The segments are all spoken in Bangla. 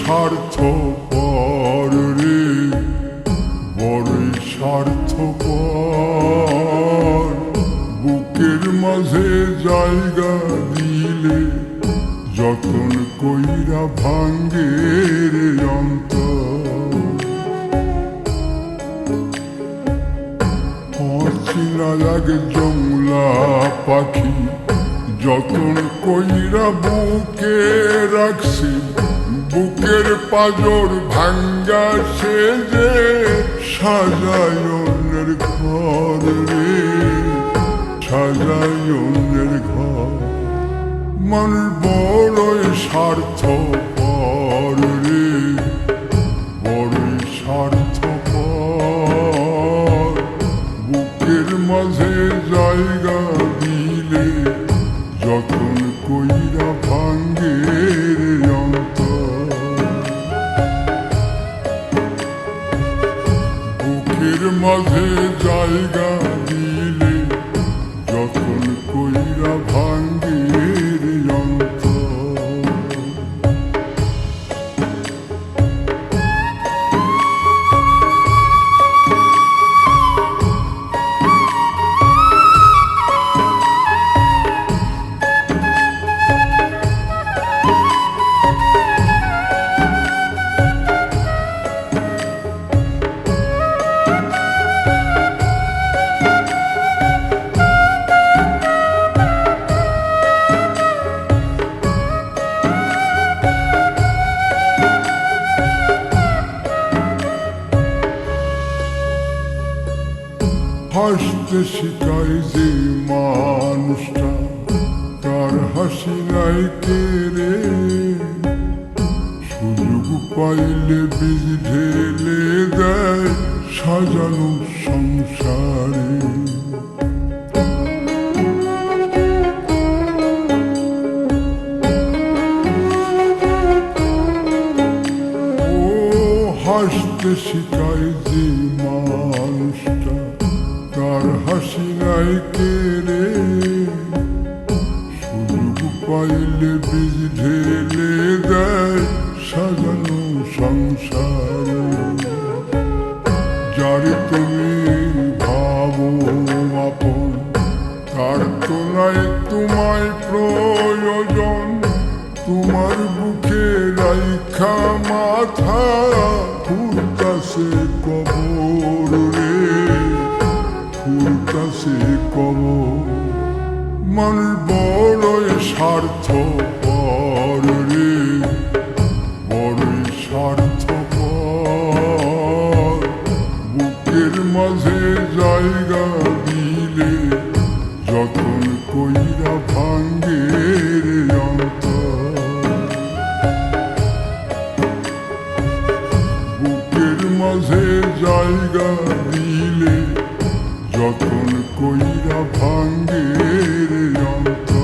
স্বার্থপর রে, বড়ই স্বার্থপর। বুকের মাঝে জায়গা দিলে যতন কইরা ভাঙ্গে রে অন্তর। অচেনা লাগে জংলা পাখি যতন কইরা বুকে রাখছি, বুকের পাজর ভাঙ্গা সে যে সাজায় অন্যের ঘর রে, সাজায় অন্যের ঘর। মানুষ বড়ই স্বার্থপর রে, বড়ই স্বার্থপর। বুকের মাঝে জায়গা দিলে যতন কইরা ভাঙ্গে রে অন্তর। বুকের মাঝে জায়গা দিলে যতন কইরা ভাঙ্গে রে অন্তর। হাসতে শিখায় যে মানুষটা, তার হাসি নাই কেড়ে। সুযোগ পাইলে বীজ ঢেলে দেয় সাজানো সংসারে। ও হাসতে শিখায় যে মানুষটা, তার হাসি নাই কেড়ে। সুযোগ পাইলে বীজ ঢেলে দেয় সাজানো সংসার। যারে তুমি ভাবো আপন, তার তো নাই তোমায় প্রয়োজন। তোমার বুকে রাইখা মাথা ঘুরতাছে কবর রে, ঘুরতাছে কবর। মানুষ বড়ই স্বার্থপর রে, বড়ই স্বার্থপর। বুকের মাঝে জায়গা দিলে যতন কইরা ভাঙ্গে রে অন্তর। বুকের মাঝে জায়গা দিলে যতন কইরা ভাঙ্গে রে অন্তর।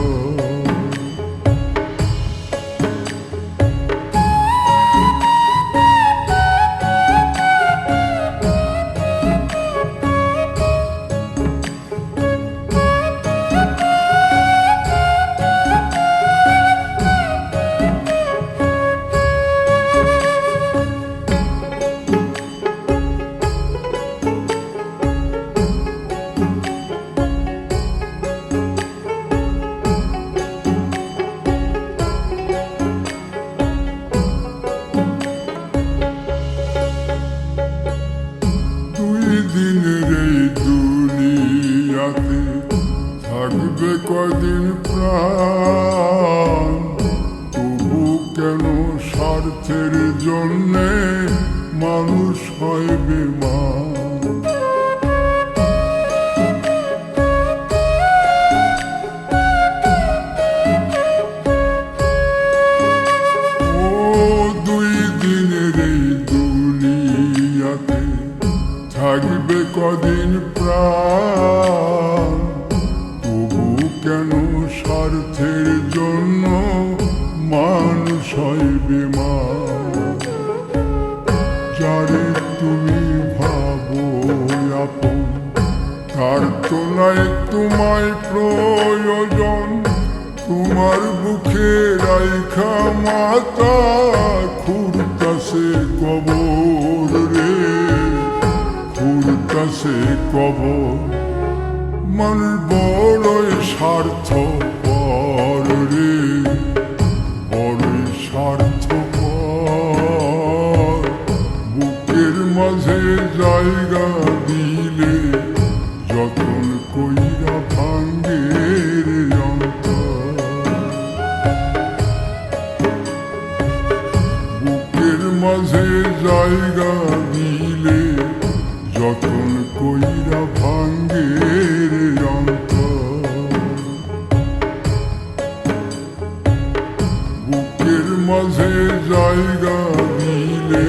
দিনের এই দুনিয়াতে থাকবে কদিন প্রাণ, তবু কেন স্বার্থের জন্যে মানুষ হয় বেমান। ও দুই দিনের এই দুনিয়াতে থাকবে কদিন প্রাণ, তবু কেন স্বার্থের জন্য মানুষ হয় বেমান। যারে তুমি ভাবো আপন, তার তো নাই তোমায় প্রয়োজন। তোমার বুকে রাইখা মাথা খুঁড়তে খুঁড়তাছে কবর রে, খুঁড়তাছে কবর। মানুষ বড়ই স্বার্থপর রে, বড়ই স্বার্থপর। বুকের মাঝে জায়গা দিলে যতন কইরা ভাঙ্গে রে অন্তর। বুকের মাঝে জায়গা দিলে যতন কইরা ভাঙ্গে রে অন্তর। বুকের মাঝে জায়গা দিলে